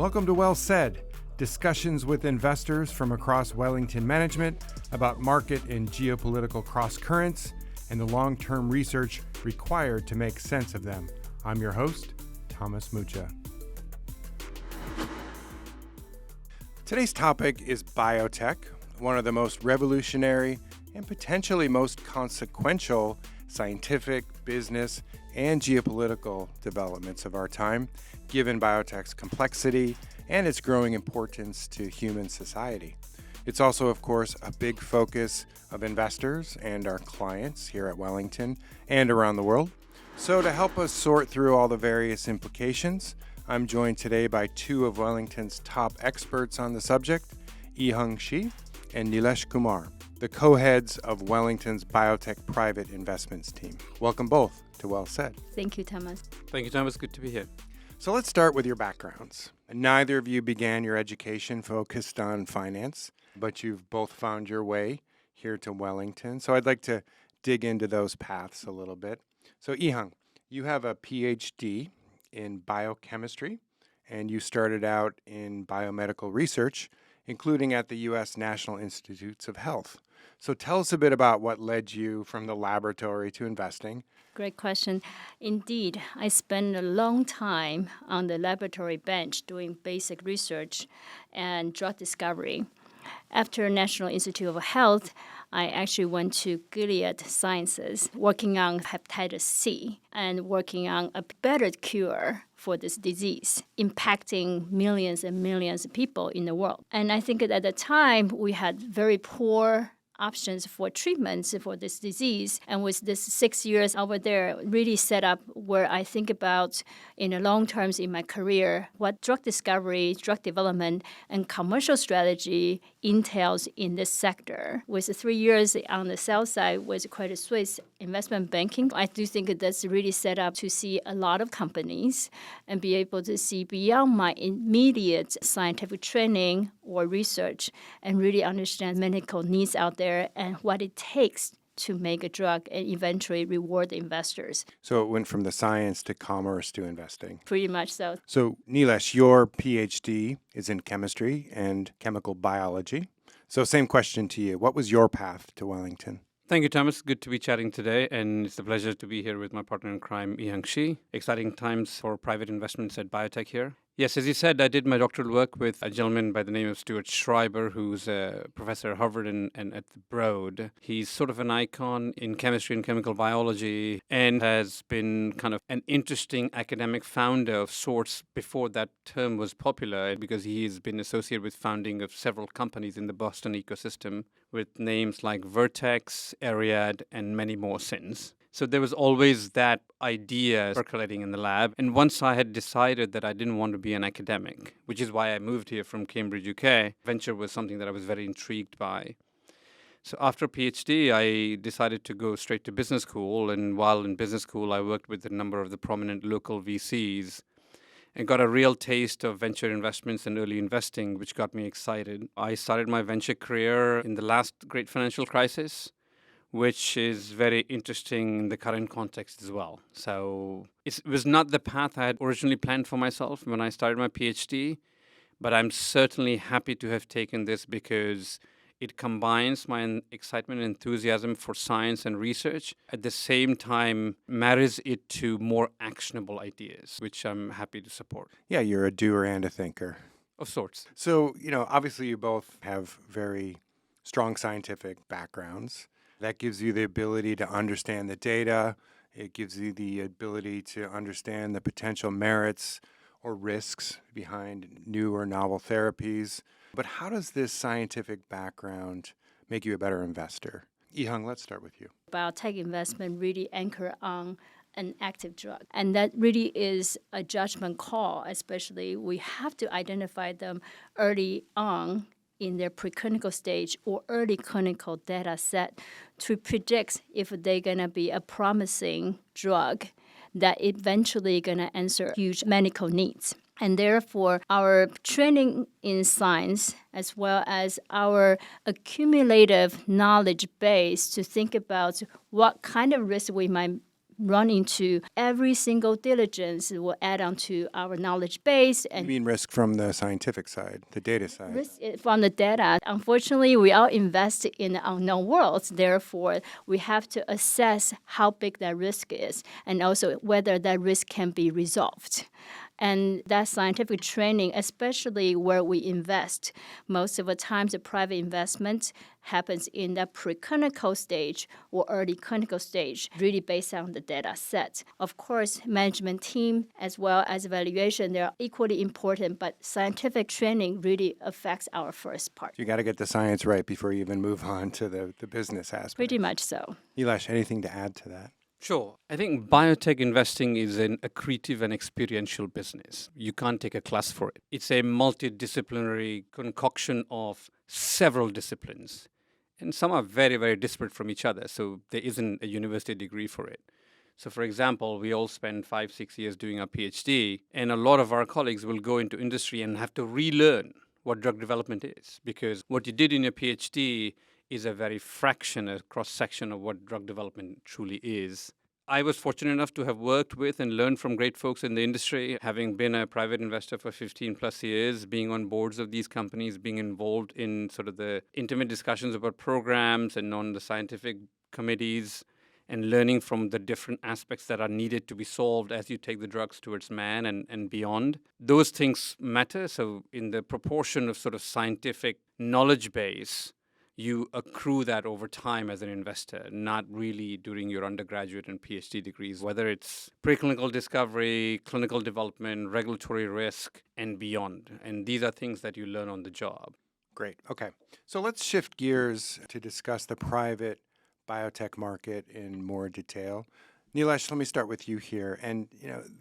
Welcome to Well Said, discussions with investors from across Wellington management about market and geopolitical cross-currents and the long-term research required to make sense of them. I'm your host, Thomas Mucha. Today's topic is biotech, one of the most revolutionary and potentially most consequential scientific, business, and geopolitical developments of our time, given biotech's complexity and its growing importance to human society. It's also, of course, a big focus of investors and our clients here at Wellington and around the world. So to help us sort through all the various implications, I'm joined today by two of Wellington's top experts on the subject, Shih and Nilesh Kumar, the co-heads of Wellington's biotech private investments team. Welcome both to Well Said. Thank you, Thomas. Thank you, Thomas. Good to be here. So let's start with your backgrounds. Neither of you began your education focused on finance, but you've both found your way here to Wellington. So I'd like to dig into those paths a little bit. So you have a PhD in biochemistry, and you started out in biomedical research, including at the U.S. National Institutes of Health. So tell us a bit about what led you from the laboratory to investing. Great question. Indeed, I spent a long time on the laboratory bench doing basic research and drug discovery. After National Institute of Health, I actually went to Gilead Sciences, working on hepatitis C and working on a better cure for this disease, impacting millions and millions of people in the world. And I think at the time, we had very poor options for treatments for this disease. And with this 6 years over there, really set up where I think about in the long terms in my career, what drug discovery, drug development, and commercial strategy entails in this sector. With 3 years on the sales side with Credit Suisse investment banking, I do think that's really set up to see a lot of companies and be able to see beyond my immediate scientific training or research and really understand medical needs out there and what it takes to make a drug and eventually reward the investors. So it went from the science to commerce to investing. Pretty much so. So Nilesh, your PhD is in chemistry and chemical biology. So same question to you. What was your path to Wellington? Thank you, Thomas. Good to be chatting today, and it's a pleasure to be here with my partner in crime, Shih. Exciting times for private investments at biotech here. Yes, as you said, I did my doctoral work with a gentleman by the name of Stuart Schreiber, who's a professor at Harvard and at the Broad. He's sort of an icon in chemistry and chemical biology and has been kind of an interesting academic founder of sorts before that term was popular, because he's been associated with founding of several companies in the Boston ecosystem with names like Vertex, Ariad, and many more since. So there was always that idea percolating in the lab. And once I had decided that I didn't want to be an academic, which is why I moved here from Cambridge, UK, venture was something that I was very intrigued by. So after a PhD, I decided to go straight to business school. And while in business school, I worked with a number of the prominent local VCs and got a real taste of venture investments and early investing, which got me excited. I started my venture career in the last great financial crisis, which is very interesting in the current context as well. So it was not the path I had originally planned for myself when I started my PhD, but I'm certainly happy to have taken this because it combines my excitement and enthusiasm for science and research, at the same time marries it to more actionable ideas, which I'm happy to support. Yeah, you're a doer and a thinker. Of sorts. So, obviously you both have very strong scientific backgrounds. That gives you the ability to understand the data. It gives you the ability to understand the potential merits or risks behind new or novel therapies. But how does this scientific background make you a better investor? Let's start with you. Biotech investment really anchor on an active drug. And that really is a judgment call, especially we have to identify them early on in their preclinical stage or early clinical data set to predict if they're going to be a promising drug that eventually going to answer huge medical needs. And therefore, our training in science, as well as our accumulative knowledge base to think about what kind of risk we might run into every single diligence will add on to our knowledge base. You And mean risk from the scientific side, the data side? risk from the data. Unfortunately, we all invest in the unknown worlds. Therefore, we have to assess how big that risk is and also whether that risk can be resolved. And that scientific training, especially where we invest, most of the times the private investment happens in the preclinical stage or early clinical stage, really based on the data set. Of course, management team as well as evaluation, they're equally important, but scientific training really affects our first part. You got to get the science right before you even move on to the business aspect. Pretty much so. Nilesh, anything to add to that? Sure. I think biotech investing is an accretive and experiential business. You can't take a class for it. It's a multidisciplinary concoction of several disciplines. And some are very, very disparate from each other. So there isn't a university degree for it. So, for example, we all spend 5-6 years doing our PhD, and a lot of our colleagues will go into industry and have to relearn what drug development is. Because what you did in your PhD is a very fraction, a cross-section of what drug development truly is. I was fortunate enough to have worked with and learned from great folks in the industry, having been a private investor for 15 plus years, being on boards of these companies, being involved in sort of the intimate discussions about programs and on the scientific committees, and learning from the different aspects that are needed to be solved as you take the drugs towards man and beyond. Those things matter. So in the proportion of sort of scientific knowledge base, you accrue that over time as an investor, not really during your undergraduate and PhD degrees, whether it's preclinical discovery, clinical development, regulatory risk, and beyond. And these are things that you learn on the job. Great. Okay. So let's shift gears to discuss the private biotech market in more detail. Nilesh, let me start with you here. And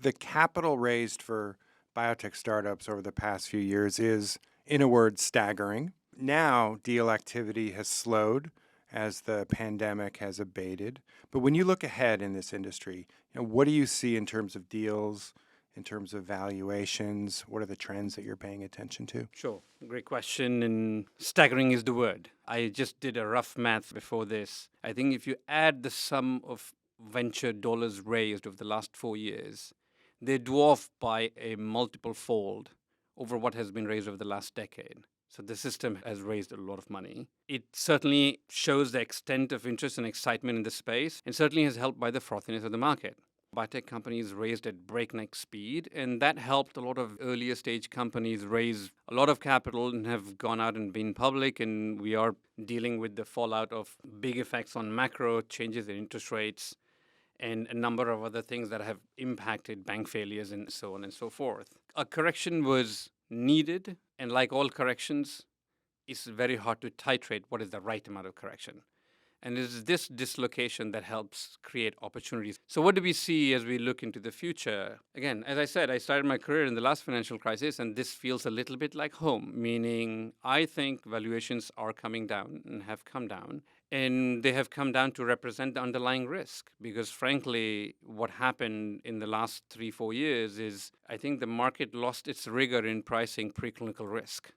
the capital raised for biotech startups over the past few years is, in a word, staggering. Now, deal activity has slowed as the pandemic has abated. But when you look ahead in this industry, what do you see in terms of deals, in terms of valuations? What are the trends that you're paying attention to? Sure. Great question. And staggering is the word. I just did a rough math before this. I think if you add the sum of venture dollars raised over the last 4 years, they dwarf by a multiple fold over what has been raised over the last decade. So the system has raised a lot of money. It certainly shows the extent of interest and excitement in the space, and certainly has helped by the frothiness of the market. Biotech companies raised at breakneck speed, and that helped a lot of earlier stage companies raise a lot of capital and have gone out and been public, and we are dealing with the fallout of big effects on macro, changes in interest rates, and a number of other things that have impacted bank failures and so on and so forth. A correction was needed, and like all corrections, it's very hard to titrate what is the right amount of correction. And it is this dislocation that helps create opportunities. So what do we see as we look into the future? Again, as I said, I started my career in the last financial crisis, and this feels a little bit like home, meaning I think valuations are coming down and have come down. And they have come down to represent the underlying risk. Because frankly, what happened in the last 3-4 years is I think the market lost its rigor in pricing preclinical risk.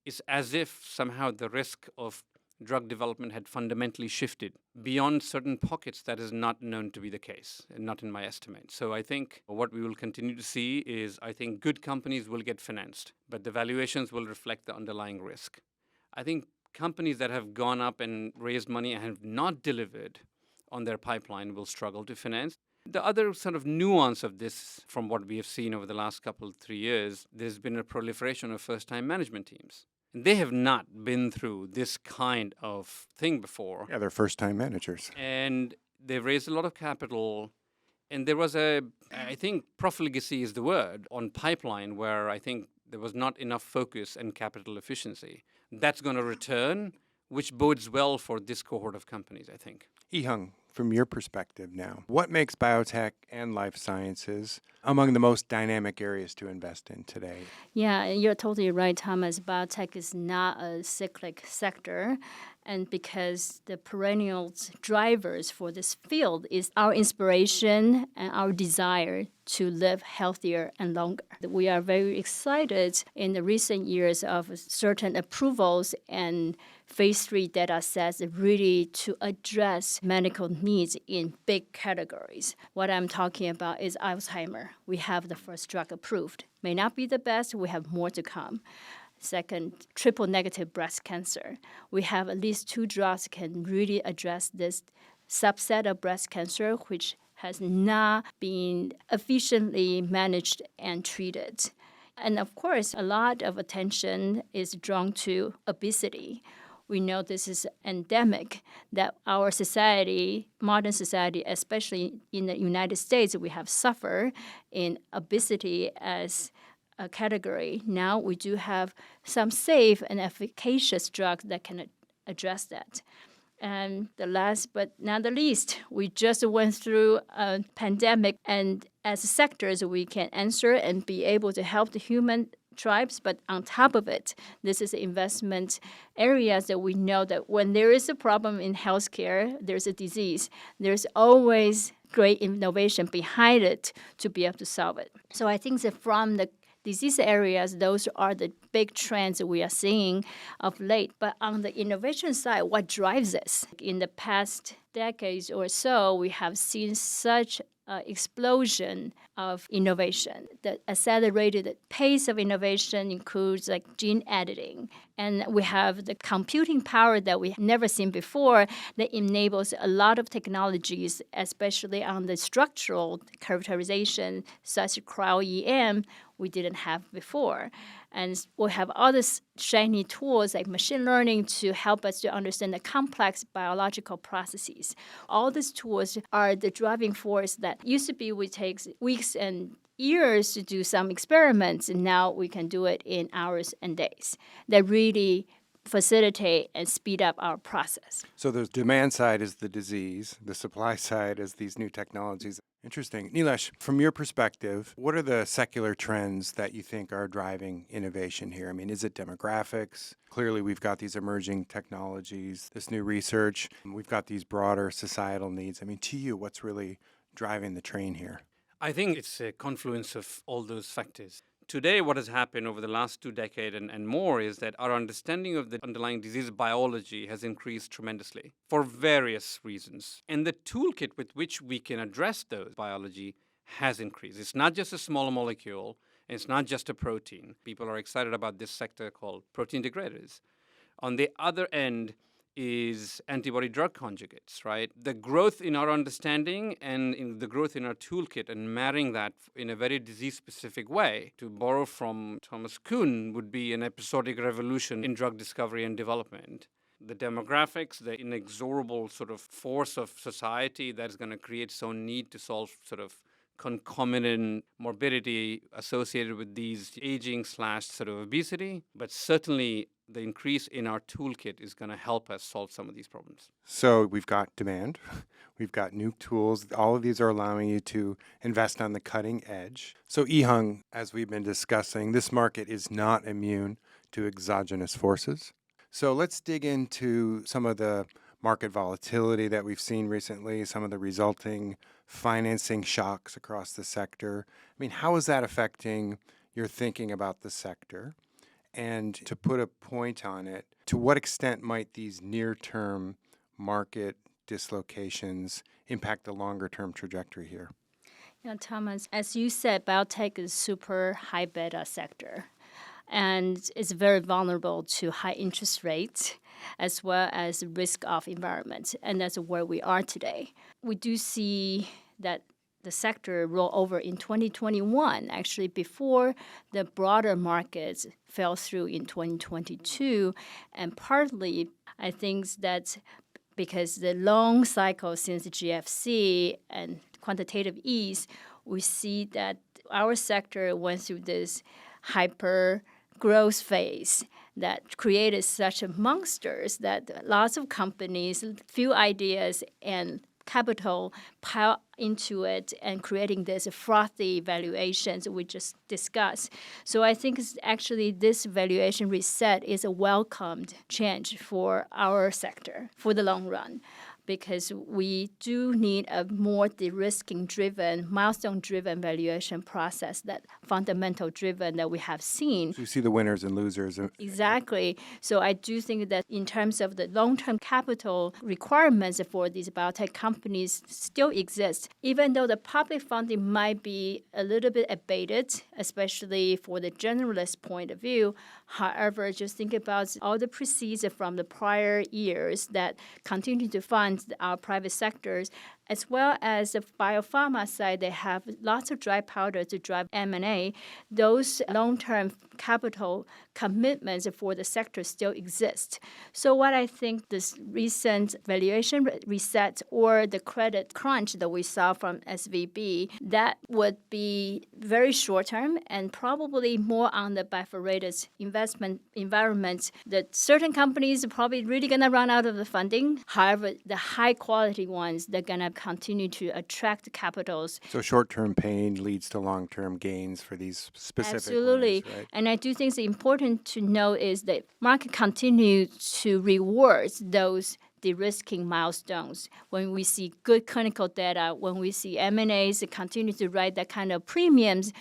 It's as if somehow the risk of drug development had fundamentally shifted beyond certain pockets. That is not known to be the case, and not in my estimate. So I think what we will continue to see is I think good companies will get financed, but the valuations will reflect the underlying risk. I think companies that have gone up and raised money and have not delivered on their pipeline will struggle to finance. The other sort of nuance of this, from what we have seen over the last 3 years, there's been a proliferation of first-time management teams. They have not been through this kind of thing before. Yeah, they're first-time managers. And they've raised a lot of capital. And there was I think profligacy is the word, on pipeline, where I think there was not enough focus and capital efficiency. That's going to return, which bodes well for this cohort of companies, I think. Ihung, from your perspective now, what makes biotech and life sciences among the most dynamic areas to invest in today? Yeah, you're totally right, Thomas. Biotech is not a cyclic sector. And because the perennial drivers for this field is our inspiration and our desire to live healthier and longer. We are very excited in the recent years of certain approvals and phase 3 data sets really to address medical needs in big categories. What I'm talking about is Alzheimer. We have the first drug approved. May not be the best, we have more to come. Second, triple-negative breast cancer. We have at least 2 drugs can really address this subset of breast cancer, which has not been efficiently managed and treated. And of course, a lot of attention is drawn to obesity. We know this is endemic, that our society, modern society, especially in the United States, we have suffered in obesity as a category. Now we do have some safe and efficacious drugs that can address that. And the last but not the least, we just went through a pandemic, and as sectors, we can answer and be able to help the human tribes. But on top of it, this is investment areas that we know that when there is a problem in healthcare, there's a disease, there's always great innovation behind it to be able to solve it. So I think that from the disease areas, those are the big trends that we are seeing of late. But on the innovation side, what drives this? In the past decades or so, we have seen such explosion of innovation. The accelerated pace of innovation includes like gene editing. And we have the computing power that we never seen before that enables a lot of technologies, especially on the structural characterization, such as cryo-EM, we didn't have before. And we have other shiny tools like machine learning to help us to understand the complex biological processes. All these tools are the driving force that used to be would take weeks and years to do some experiments, and now we can do it in hours and days. That really facilitate and speed up our process. So the demand side is the disease, the supply side is these new technologies. Interesting. Nilesh, from your perspective, what are the secular trends that you think are driving innovation here? I mean, is it demographics? Clearly, we've got these emerging technologies, this new research. We've got these broader societal needs. I mean, to you, what's really driving the train here? I think it's a confluence of all those factors. Today, what has happened over the last 2 decades and more is that our understanding of the underlying disease biology has increased tremendously for various reasons. And the toolkit with which we can address those biology has increased. It's not just a small molecule, and it's not just a protein. People are excited about this sector called protein degraders. On the other end is antibody drug conjugates, right? The growth in our understanding and in the growth in our toolkit and marrying that in a very disease-specific way, to borrow from Thomas Kuhn, would be an episodic revolution in drug discovery and development. The demographics, the inexorable sort of force of society that is going to create its own need to solve sort of concomitant morbidity associated with these aging / sort of obesity, but certainly the increase in our toolkit is going to help us solve some of these problems. So we've got demand, we've got new tools. All of these are allowing you to invest on the cutting edge. So Yihang, as we've been discussing, this market is not immune to exogenous forces. So let's dig into some of the market volatility that we've seen recently, some of the resulting financing shocks across the sector. I mean, how is that affecting your thinking about the sector? And to put a point on it, to what extent might these near-term market dislocations impact the longer-term trajectory here? Yeah, Thomas, as you said, biotech is super high beta sector, and it's very vulnerable to high interest rates as well as risk off environment, and that's where we are today. We do see that the sector roll over in 2021, actually before the broader markets fell through in 2022, and partly I think that's because the long cycle since the GFC and quantitative ease, we see that our sector went through this hyper growth phase that created such monsters that lots of companies, few ideas, and capital pile into it and creating this frothy valuations we just discussed. So I think actually this valuation reset is a welcomed change for our sector for the long run, because we do need a more de-risking driven, milestone driven valuation process, that fundamental driven that we have seen. So you see the winners and losers. Exactly. So I do think that in terms of the long-term capital requirements for these biotech companies still exist, even though the public funding might be a little bit abated, especially for the generalist point of view. However, just think about all the proceeds from the prior years that continue to fund our private sectors, as well as the biopharma side. They have lots of dry powder to drive M&A. Those long-term capital commitments for the sector still exist. So what I think this recent valuation reset or the credit crunch that we saw from SVB, that would be very short-term and probably more on the bifurcated investment environment, that certain companies are probably really going to run out of the funding. However, the high-quality ones, they're going to continue to attract capitals. So short-term pain leads to long-term gains for these specific Absolutely. winners, right? And I do think it's important to know is that market continue to reward those de-risking milestones. When we see good clinical data, when we see M&As continue to write that kind of premiums,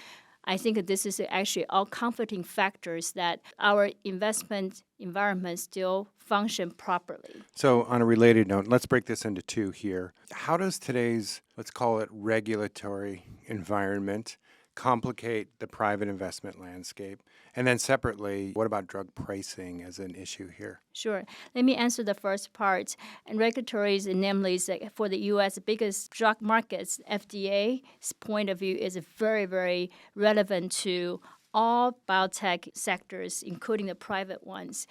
I think this is actually all comforting factors that our investment environment still function properly. So on a related note, let's break this into two here. How does today's, let's call it regulatory environment, complicate the private investment landscape? And then separately, what about drug pricing as an issue here? Sure. Let me answer the first part. And regulatory, namely, for the U.S. biggest drug markets, FDA's point of view is very, very relevant to all biotech sectors, including the private ones.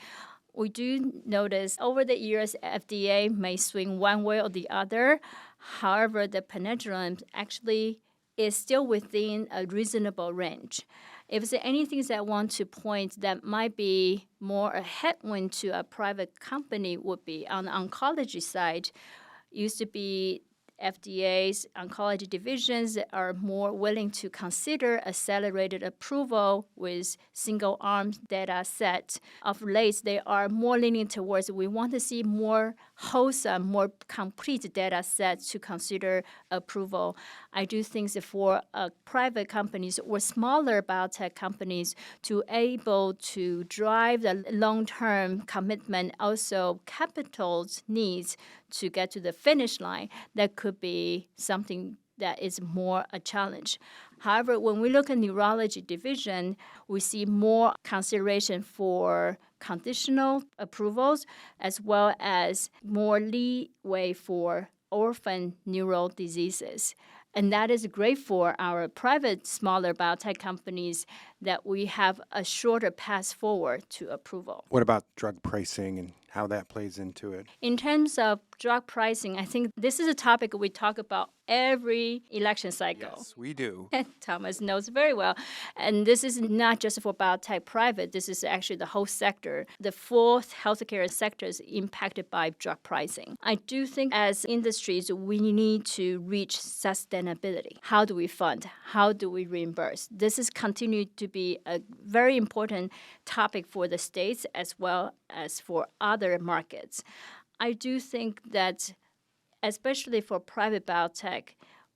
We do notice over the years, FDA may swing one way or the other. However, the pendulum actually is still within a reasonable range. If there's anything that I want to point that might be more a headwind to a private company would be on the oncology side. Used to be FDA's oncology divisions are more willing to consider accelerated approval with single-arm data set. Of late, they are more leaning towards we want to see more wholesome, more complete data set to consider approval. I do think that for private companies or smaller biotech companies to able to drive the long-term commitment, also capital needs to get to the finish line, that could be something that is more a challenge. However, when we look at neurology division, we see more consideration for conditional approvals as well as more leeway for orphan neural diseases. And that is great for our private, smaller biotech companies that we have a shorter path forward to approval. What about drug pricing and how that plays into it? In terms of drug pricing, I think this is a topic we talk about every election cycle. Yes, we do. Thomas knows very well. And this is not just for biotech private. This is actually the whole sector. The fourth healthcare sector is impacted by drug pricing. I do think as industries, we need to reach sustainability. How do we fund? How do we reimburse? This is continued to be a very important topic for the states as well as for other markets. I do think that especially for private biotech,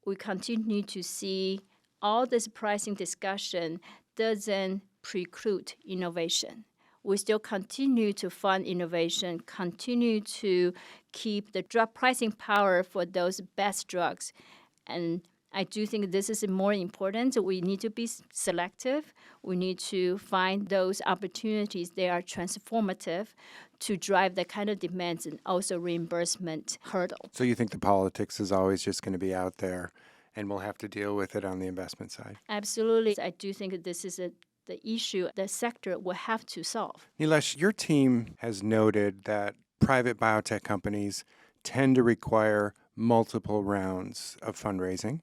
we continue to see all this pricing discussion doesn't preclude innovation. We still continue to fund innovation, continue to keep the drug pricing power for those best drugs. And I do think this is more important. We need to be selective. We need to find those opportunities that are transformative to drive the kind of demands and also reimbursement hurdle. So you think the politics is always just going to be out there and we'll have to deal with it on the investment side? Absolutely. I do think that this is the issue the sector will have to solve. Nilesh, your team has noted that private biotech companies tend to require multiple rounds of fundraising,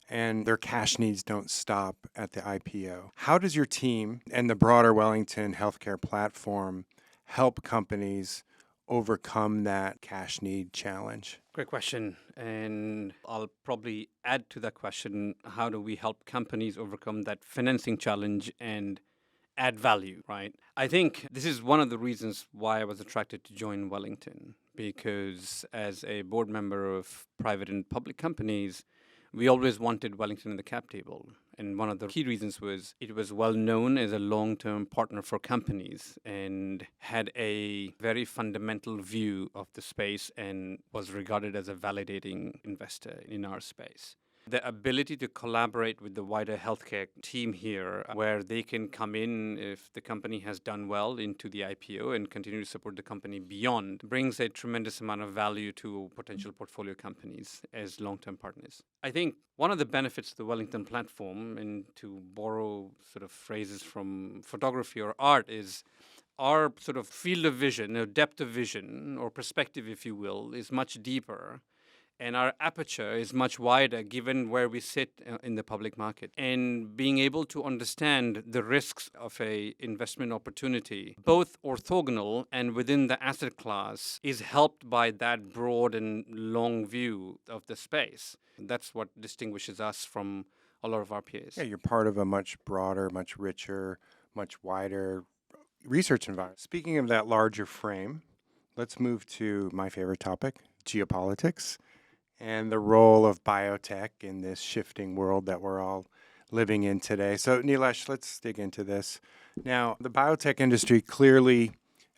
and their cash needs don't stop at the IPO. How does your team and the broader Wellington healthcare platform help companies overcome that cash need challenge? Great question. And I'll probably add to that question, how do we help companies overcome that financing challenge and add value, right? I think this is one of the reasons why I was attracted to join Wellington, because as a board member of private and public companies, we always wanted Wellington in the cap table. And one of the key reasons was it was well known as a long-term partner for companies and had a very fundamental view of the space and was regarded as a validating investor in our space. The ability to collaborate with the wider healthcare team here, where they can come in if the company has done well into the IPO and continue to support the company beyond, brings a tremendous amount of value to potential portfolio companies as long-term partners. I think one of the benefits of the Wellington platform, and to borrow sort of phrases from photography or art, is our sort of field of vision, or depth of vision, or perspective, if you will, is much deeper. And our aperture is much wider given where we sit in the public market. And being able to understand the risks of a investment opportunity, both orthogonal and within the asset class, is helped by that broad and long view of the space. That's what distinguishes us from a lot of our peers. Yeah, you're part of a much broader, much richer, much wider research environment. Speaking of that larger frame, let's move to my favorite topic, geopolitics, and the role of biotech in this shifting world that we're all living in today. So, Nilesh, let's dig into this. Now, the biotech industry clearly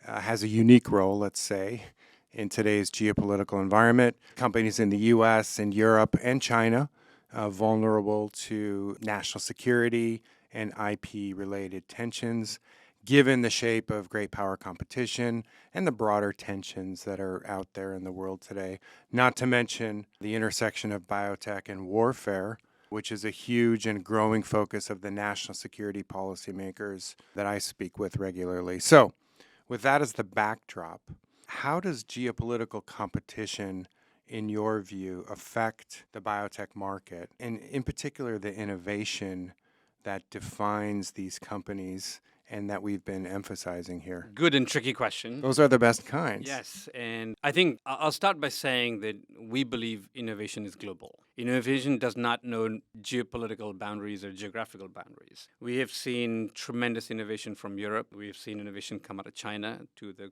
has a unique role, let's say, in today's geopolitical environment. Companies in the US and Europe and China vulnerable to national security and IP-related tensions, given the shape of great power competition and the broader tensions that are out there in the world today, not to mention the intersection of biotech and warfare, which is a huge and growing focus of the national security policymakers that I speak with regularly. So, with that as the backdrop, how does geopolitical competition, in your view, affect the biotech market, and in particular the innovation that defines these companies and that we've been emphasizing here? Good and tricky question. Those are the best kinds. Yes, and I think I'll start by saying that we believe innovation is global. Innovation does not know geopolitical boundaries or geographical boundaries. We have seen tremendous innovation from Europe. We have seen innovation come out of China to the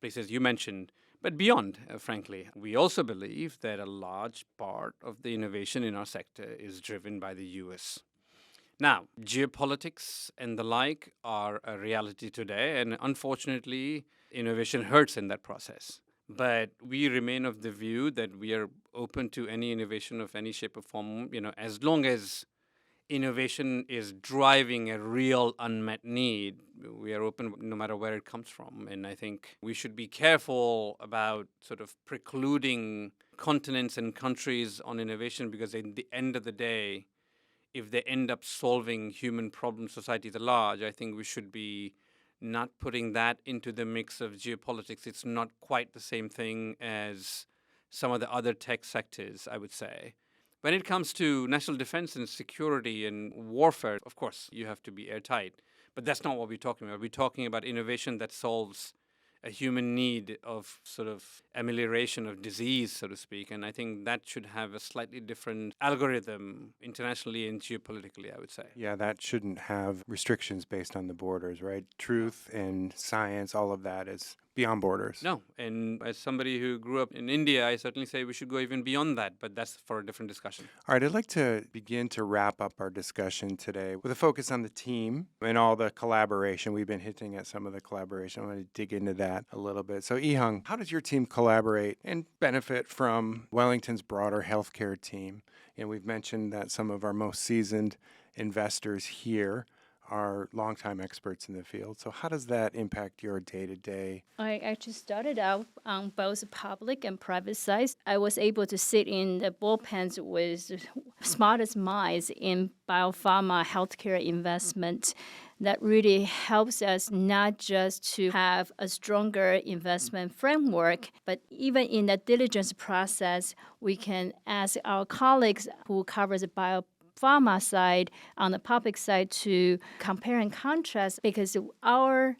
places you mentioned, but beyond, frankly. We also believe that a large part of the innovation in our sector is driven by the US. Now, geopolitics and the like are a reality today, and unfortunately, innovation hurts in that process. But we remain of the view that we are open to any innovation of any shape or form, as long as innovation is driving a real unmet need. We are open no matter where it comes from. And I think we should be careful about sort of precluding continents and countries on innovation, because at the end of the day, if they end up solving human problems, societies at large, I think we should be not putting that into the mix of geopolitics. It's not quite the same thing as some of the other tech sectors, I would say. When it comes to national defense and security and warfare, of course, you have to be airtight. But that's not what we're talking about. We're talking about innovation that solves a human need of sort of amelioration of disease, so to speak. And I think that should have a slightly different algorithm internationally and geopolitically, I would say. Yeah, that shouldn't have restrictions based on the borders, right? Truth and science, all of that is beyond borders. No, and as somebody who grew up in India, I certainly say we should go even beyond that, but that's for a different discussion. All right, I'd like to begin to wrap up our discussion today with a focus on the team and all the collaboration. We've been hinting at some of the collaboration. I want to dig into that a little bit. So, Ihung, how does your team collaborate and benefit from Wellington's broader healthcare team? And we've mentioned that some of our most seasoned investors here are longtime experts in the field. So how does that impact your day-to-day? I actually started out on both public and private sides. I was able to sit in the bullpens with smartest minds in biopharma healthcare investment. That really helps us not just to have a stronger investment framework, but even in the diligence process, we can ask our colleagues who covers the biopharma side on the public side to compare and contrast, because our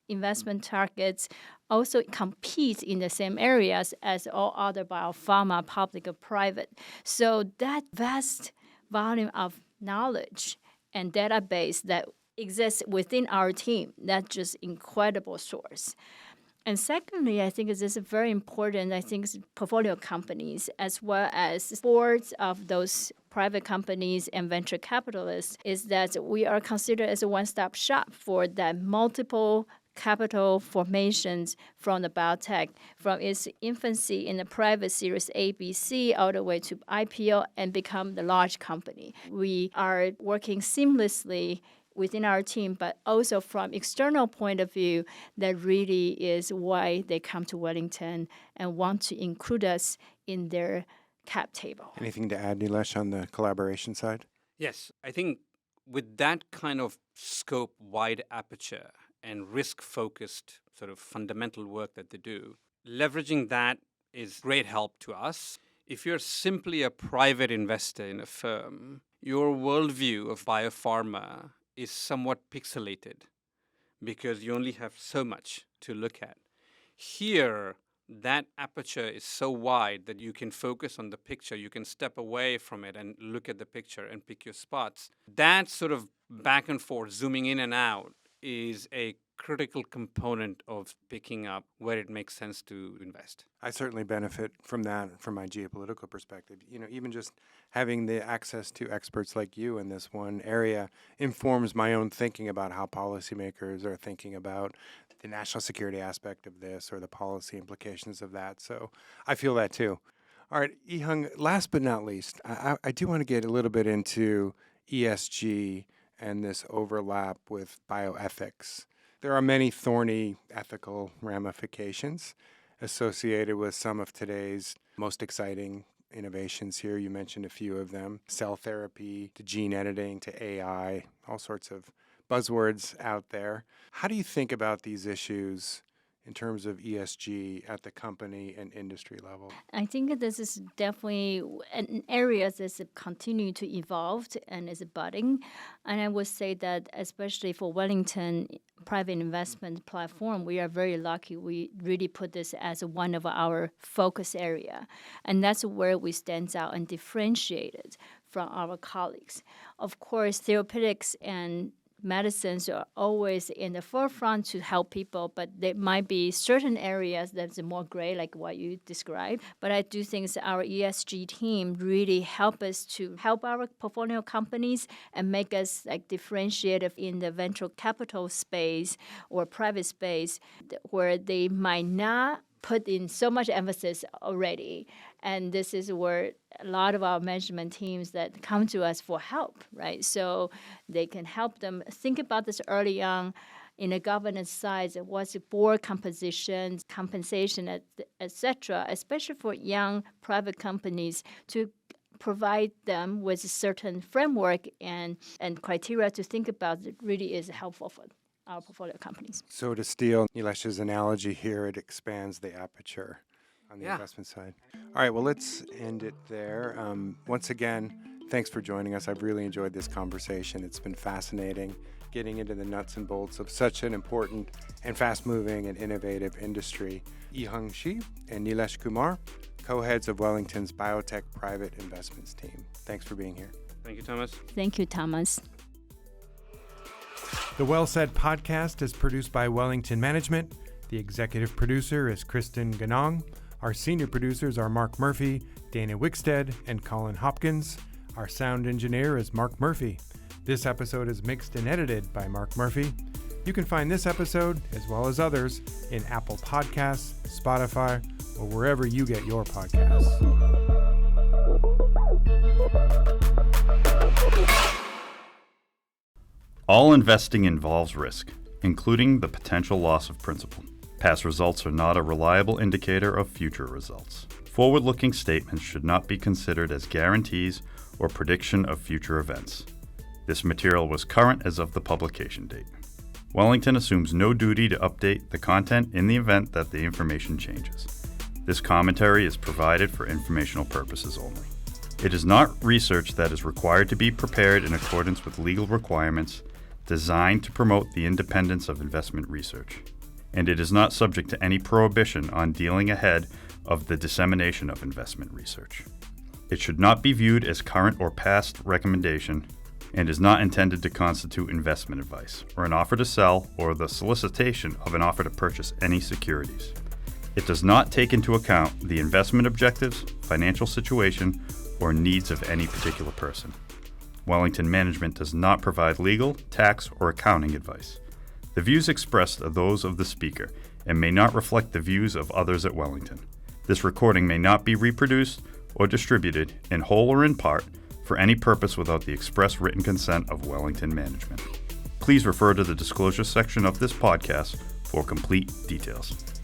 investment targets also competes in the same areas as all other biopharma, public or private. So that vast volume of knowledge and database that exists within our team, that's just incredible source. And secondly, I think this is very important. I think portfolio companies, as well as boards of those private companies and venture capitalists, is that we are considered as a one-stop shop for that multiple capital formations from the biotech, from its infancy in the private series A, B, C, all the way to IPO and become the large company. We are working seamlessly within our team, but also from external point of view, that really is why they come to Wellington and want to include us in their cap table. Anything to add, Nilesh, on the collaboration side? Yes, I think with that kind of scope, wide aperture, and risk-focused sort of fundamental work that they do, leveraging that is great help to us. If you're simply a private investor in a firm, your worldview of biopharma is somewhat pixelated because you only have so much to look at. Here, that aperture is so wide that you can focus on the picture. You can step away from it and look at the picture and pick your spots. That sort of back and forth, zooming in and out, is a critical component of picking up where it makes sense to invest. I certainly benefit from that from my geopolitical perspective. Even just having the access to experts like you in this one area informs my own thinking about how policymakers are thinking about the national security aspect of this or the policy implications of that. So I feel that too. All right, Ihung, last but not least, I do want to get a little bit into ESG and this overlap with bioethics. There are many thorny ethical ramifications associated with some of today's most exciting innovations here. You mentioned a few of them: cell therapy to gene editing to AI, all sorts of buzzwords out there. How do you think about these issues in terms of ESG at the company and industry level? I think this is definitely an area that's continuing to evolve and is budding. And I would say that especially for Wellington private investment platform, we are very lucky. We really put this as one of our focus area. And that's where we stand out and differentiated from our colleagues. Of course, therapeutics and medicines are always in the forefront to help people, but there might be certain areas that's more gray, like what you described. But I do think that our ESG team really help us to help our portfolio companies and make us differentiated in the venture capital space or private space where they might not put in so much emphasis already. And this is where a lot of our management teams that come to us for help, right? So they can help them think about this early on in a governance side, what's the board composition, compensation, et cetera, especially for young private companies to provide them with a certain framework and criteria to think about that really is helpful for our portfolio companies. So to steal Nilesh's analogy here, it expands the aperture on the investment side. All right, well, let's end it there. Once again, thanks for joining us. I've really enjoyed this conversation. It's been fascinating getting into the nuts and bolts of such an important and fast-moving and innovative industry. Ihung Shih and Nilesh Kumar, co-heads of Wellington's biotech private investments team. Thanks for being here. Thank you, Thomas. Thank you, Thomas. The Well Said podcast is produced by Wellington Management. The executive producer is Kristen Ganong. Our senior producers are Mark Murphy, Dana Wickstead, and Colin Hopkins. Our sound engineer is Mark Murphy. This episode is mixed and edited by Mark Murphy. You can find this episode, as well as others, in Apple Podcasts, Spotify, or wherever you get your podcasts. All investing involves risk, including the potential loss of principal. Past results are not a reliable indicator of future results. Forward-looking statements should not be considered as guarantees or prediction of future events. This material was current as of the publication date. Wellington assumes no duty to update the content in the event that the information changes. This commentary is provided for informational purposes only. It is not research that is required to be prepared in accordance with legal requirements designed to promote the independence of investment research. and it is not subject to any prohibition on dealing ahead of the dissemination of investment research. It should not be viewed as current or past recommendation and is not intended to constitute investment advice or an offer to sell or the solicitation of an offer to purchase any securities. It does not take into account the investment objectives, financial situation, or needs of any particular person. Wellington Management does not provide legal, tax, or accounting advice. The views expressed are those of the speaker and may not reflect the views of others at Wellington. This recording may not be reproduced or distributed in whole or in part for any purpose without the express written consent of Wellington Management. Please refer to the disclosure section of this podcast for complete details.